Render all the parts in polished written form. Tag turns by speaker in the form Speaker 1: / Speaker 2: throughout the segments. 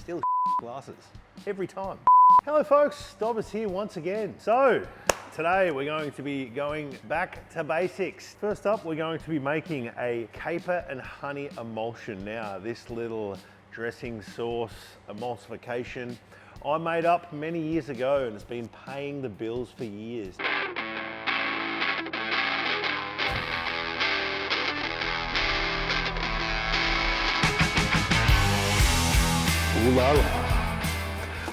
Speaker 1: still glasses. Every time. Hello folks, Dobbers here once again. So, today we're going to be going back to basics. First up, we're going to be making a caper and honey emulsion. Now, this little dressing sauce emulsification I made up many years ago and it's been paying the bills for years. Ooh la la.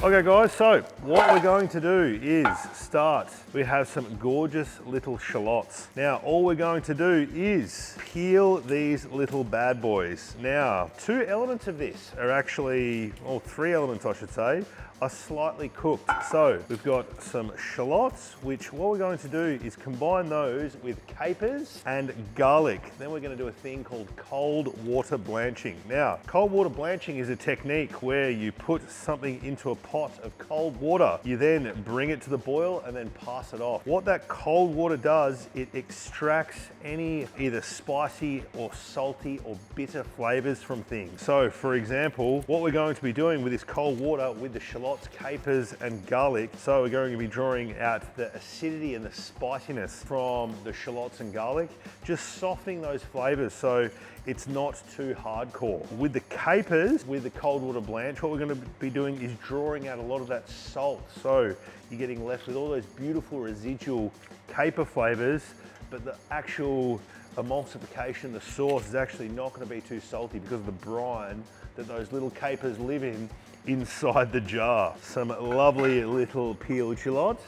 Speaker 1: Okay guys, so what we're going to do is start. We have some gorgeous little shallots. Now, all we're going to do is peel these little bad boys. Now, two elements of this are actually, or three elements I should say, are slightly cooked. So we've got some shallots, which what we're going to do is combine those with capers and garlic. Then we're going to do a thing called cold water blanching. Now, cold water blanching is a technique where you put something into a pot of cold water. You then bring it to the boil and then pass it off. What that cold water does, it extracts any either spicy or salty or bitter flavors from things. So for example, what we're going to be doing with this cold water with the shallots, capers and garlic, so we're going to be drawing out the acidity and the spiciness from the shallots and garlic, just softening those flavors so it's not too hardcore. With the capers, with the cold water blanch, what we're going to be doing is drawing out a lot of that salt, so you're getting left with all those beautiful residual caper flavors, but the actual emulsification, the sauce is actually not going to be too salty because of the brine that those little capers live in inside the jar. Some lovely little peeled shallots.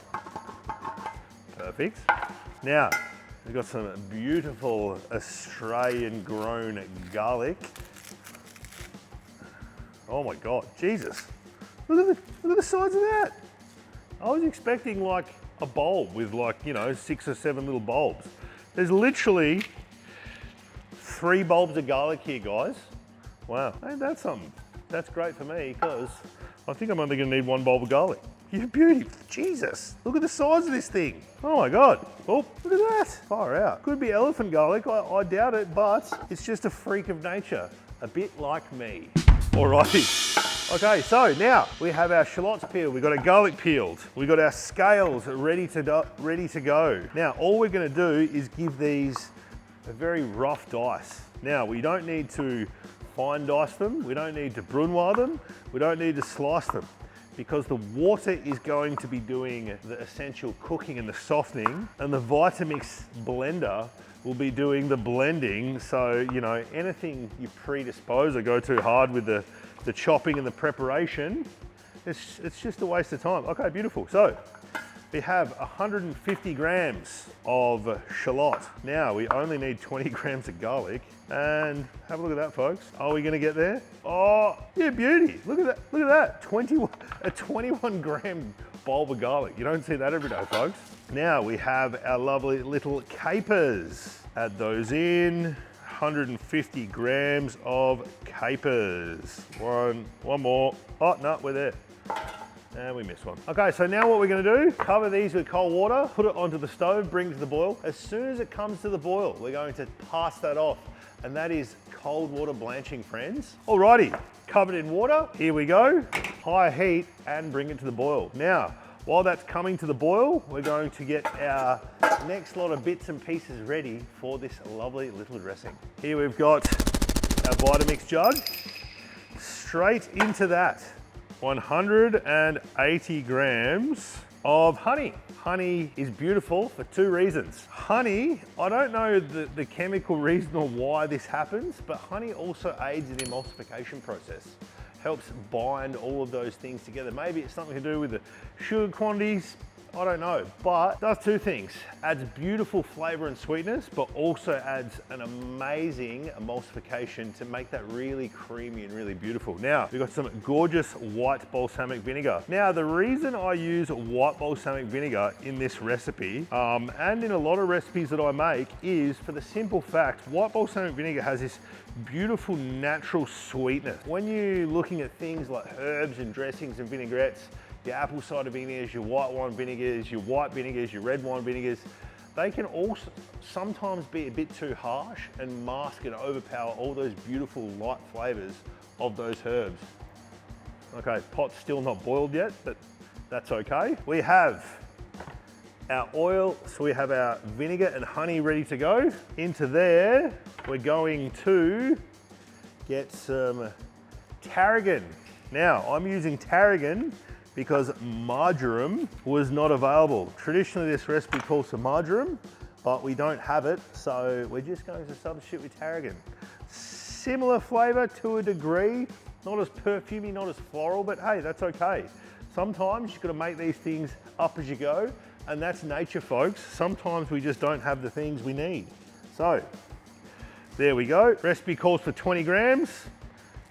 Speaker 1: Perfect. Now, we've got some beautiful Australian grown garlic. Oh my God, Jesus. Look at the size of that. I was expecting like a bulb with like, you know, 6 or 7 little bulbs. There's literally 3 bulbs of garlic here, guys. Wow, ain't that something? That's great for me because I think I'm only going to need 1 bulb of garlic. You beauty, Jesus. Look at the size of this thing. Oh my God. Oh, look at that. Far out. Could be elephant garlic, I doubt it, but it's just a freak of nature. A bit like me. Alrighty. Okay, so now we have our shallots peeled, we've got our garlic peeled, we've got our scales ready to go. Now, all we're going to do is give these a very rough dice. Now, we don't need to fine dice them, we don't need to brunoise them, we don't need to slice them because the water is going to be doing the essential cooking and the softening, and the Vitamix blender will be doing the blending. So, you know, anything you predispose or go too hard with the chopping and the preparation, it's just a waste of time. Okay, beautiful. So we have 150 grams of shallot. Now we only need 20 grams of garlic, and have a look at that, folks. Are we gonna get there? Oh, yeah, beauty. Look at that, look at that. 21 gram bulb of garlic. You don't see that every day, folks. Now we have our lovely little capers. Add those in. 150 grams of capers. One more. Oh, no, we're there. And we missed one. Okay, so now what we're gonna do, cover these with cold water, put it onto the stove, bring it to the boil. As soon as it comes to the boil, we're going to pass that off, and that is cold water blanching, friends. Alrighty, covered in water, here we go. High heat and bring it to the boil. Now, while that's coming to the boil, we're going to get our next lot of bits and pieces ready for this lovely little dressing. Here we've got our Vitamix jug. Straight into that, 180 grams of honey. Honey is beautiful for 2 reasons. Honey, I don't know the chemical reason or why this happens, but honey also aids in the emulsification process. Helps bind all of those things together. Maybe it's something to do with the sugar quantities, I don't know, but does 2 things. Adds beautiful flavor and sweetness, but also adds an amazing emulsification to make that really creamy and really beautiful. Now, we've got some gorgeous white balsamic vinegar. Now, the reason I use white balsamic vinegar in this recipe, and in a lot of recipes that I make, is for the simple fact, white balsamic vinegar has this beautiful natural sweetness. When you're looking at things like herbs and dressings and vinaigrettes, your apple cider vinegars, your white wine vinegars, your white vinegars, your red wine vinegars, they can also sometimes be a bit too harsh and mask and overpower all those beautiful light flavors of those herbs. Okay, pot's still not boiled yet, but that's okay. We have our oil, so we have our vinegar and honey ready to go. Into there, we're going to get some tarragon. Now, I'm using tarragon because marjoram was not available. Traditionally, this recipe calls for marjoram, but we don't have it, so we're just going to substitute with tarragon. Similar flavor to a degree, not as perfumey, not as floral, but hey, that's okay. Sometimes you've got to make these things up as you go, and that's nature, folks. Sometimes we just don't have the things we need. So, there we go. Recipe calls for 20 grams,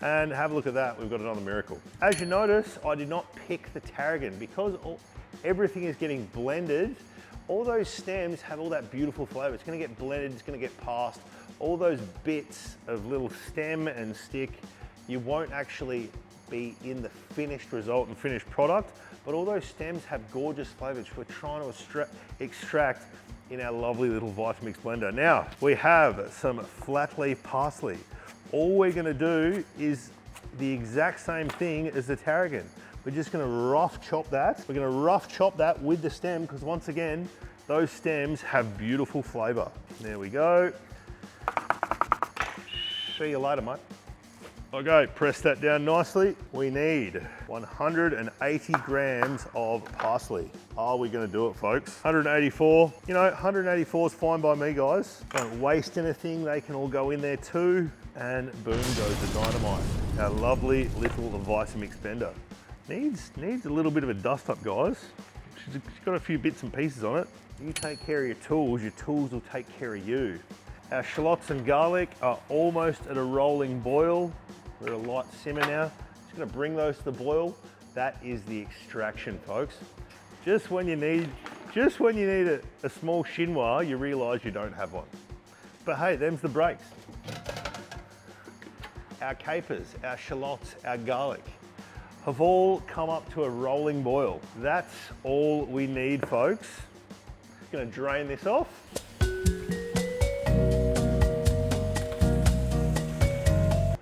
Speaker 1: and have a look at that. We've got another miracle. As you notice, I did not pick the tarragon because everything is getting blended. All those stems have all that beautiful flavor. It's gonna get blended, it's gonna get passed. All those bits of little stem and stick, you won't actually be in the finished result and finished product, but all those stems have gorgeous flavors we're trying to extract in our lovely little Vitamix blender. Now, we have some flat leaf parsley. All we're gonna do is the exact same thing as the tarragon. We're just gonna rough chop that. We're gonna rough chop that with the stem because once again, those stems have beautiful flavor. There we go. See you later, mate. Okay, press that down nicely. We need 180 grams of parsley. Are we gonna do it, folks? 184, you know, 184 is fine by me, guys. Don't waste anything, they can all go in there too. And boom goes the dynamite. Our lovely little Vitamix blender. Needs a little bit of a dust up, guys. She's got a few bits and pieces on it. You take care of your tools will take care of you. Our shallots and garlic are almost at a rolling boil. We're at a light simmer now. Just gonna bring those to the boil. That is the extraction, folks. Just when you need a small chinois, you realize you don't have one. But hey, them's the breaks. Our capers, our shallots, our garlic have all come up to a rolling boil. That's all we need, folks. Gonna drain this off.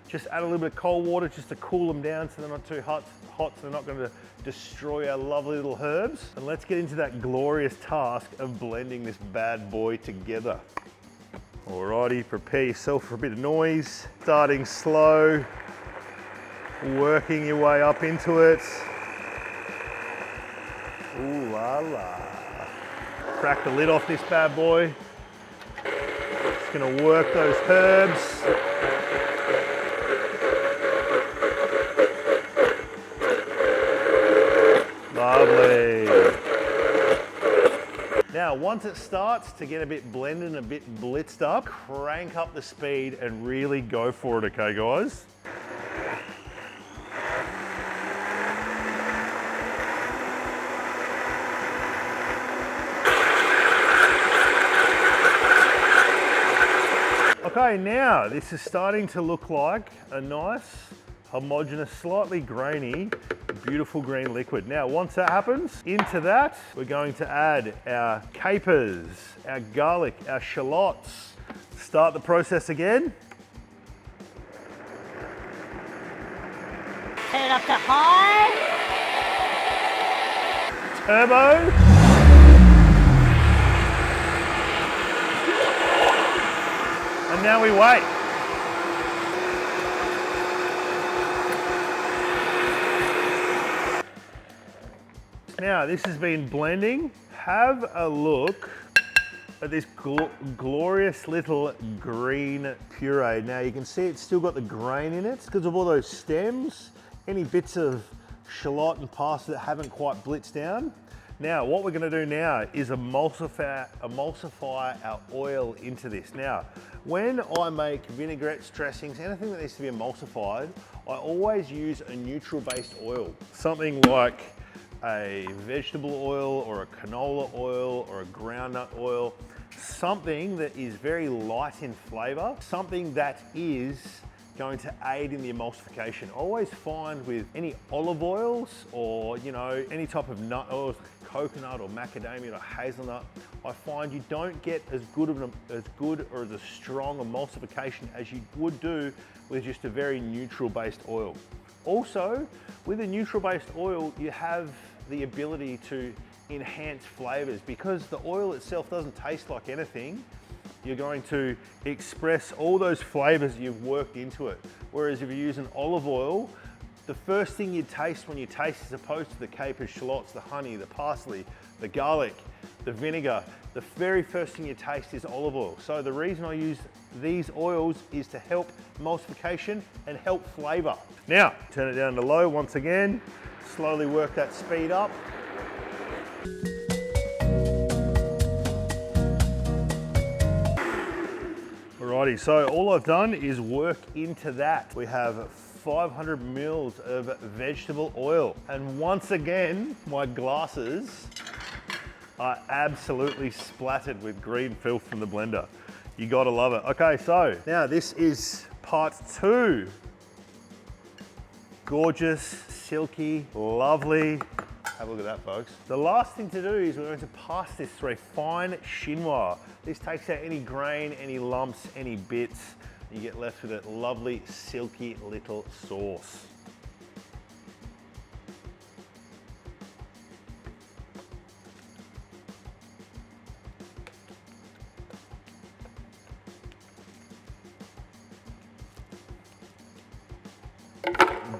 Speaker 1: Just add a little bit of cold water just to cool them down so they're not too hot so they're not going to destroy our lovely little herbs. And let's get into that glorious task of blending this bad boy together. Alrighty, prepare yourself for a bit of noise. Starting slow, working your way up into it. Ooh la la. Crack the lid off this bad boy. Just gonna work those herbs. Lovely. Now, once it starts to get a bit blended and a bit blitzed up, crank up the speed and really go for it, okay, guys? Okay, now this is starting to look like a nice, homogeneous, slightly grainy, beautiful green liquid. Now, once that happens, into that, we're going to add our capers, our garlic, our shallots. Start the process again.
Speaker 2: Turn it up to high.
Speaker 1: Turbo. And now we wait. Now, this has been blending. Have a look at this glorious little green puree. Now, you can see it's still got the grain in it. It's because of all those stems, any bits of shallot and parsley that haven't quite blitzed down. Now, what we're gonna do now is emulsify our oil into this. Now, when I make vinaigrettes, dressings, anything that needs to be emulsified, I always use a neutral-based oil. Something like a vegetable oil or a canola oil or a groundnut oil, something that is very light in flavor, something that is going to aid in the emulsification. I always find with any olive oils or, you know, any type of nut oils, coconut or macadamia or hazelnut, I find you don't get as good or as a strong emulsification as you would do with just a very neutral based oil. Also, with a neutral-based oil, you have the ability to enhance flavors. Because the oil itself doesn't taste like anything, you're going to express all those flavors you've worked into it. Whereas if you use an olive oil, the first thing you taste when you taste, as opposed to the capers, shallots, the honey, the parsley, the garlic, the vinegar, the very first thing you taste is olive oil. So the reason I use these oils is to help emulsification and help flavor. Now, turn it down to low once again, slowly work that speed up. Alrighty, so all I've done is work into that. We have 500 mils of vegetable oil. And once again, my glasses are absolutely splattered with green filth from the blender. You gotta love it. Okay, so now this is part 2. Gorgeous, silky, lovely. Have a look at that, folks. The last thing to do is we're going to pass this through a fine chinois. This takes out any grain, any lumps, any bits. You get left with a lovely, silky little sauce.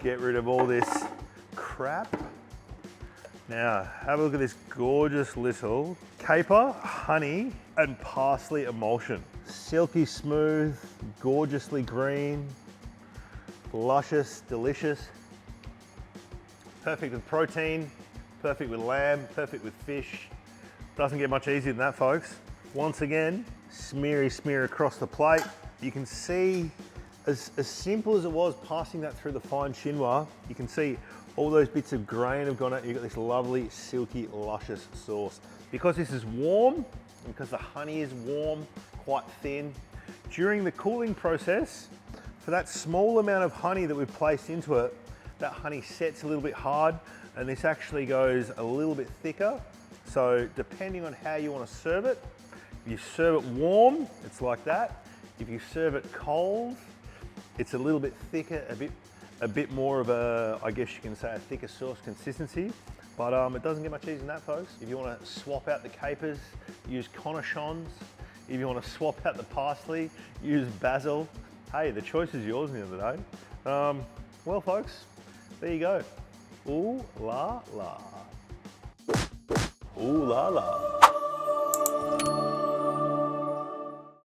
Speaker 1: Get rid of all this crap. Now, have a look at this gorgeous little caper, honey, and parsley emulsion. Silky smooth, gorgeously green, luscious, delicious. Perfect with protein, perfect with lamb, perfect with fish. Doesn't get much easier than that, folks. Once again, smear across the plate. You can see, as simple as it was passing that through the fine chinois, you can see all those bits of grain have gone out. You've got this lovely, silky, luscious sauce. Because this is warm, and because the honey is warm, quite thin, during the cooling process, for that small amount of honey that we've placed into it, that honey sets a little bit hard, and this actually goes a little bit thicker. So depending on how you want to serve it, if you serve it warm, it's like that. If you serve it cold, it's a little bit thicker, a bit more of a, I guess you can say, a thicker sauce consistency. But it doesn't get much easier than that, folks. If you want to swap out the capers, use cornichons. If you want to swap out the parsley, use basil. Hey, the choice is yours in the other day. Well, folks, there you go. Ooh la la. Ooh la la.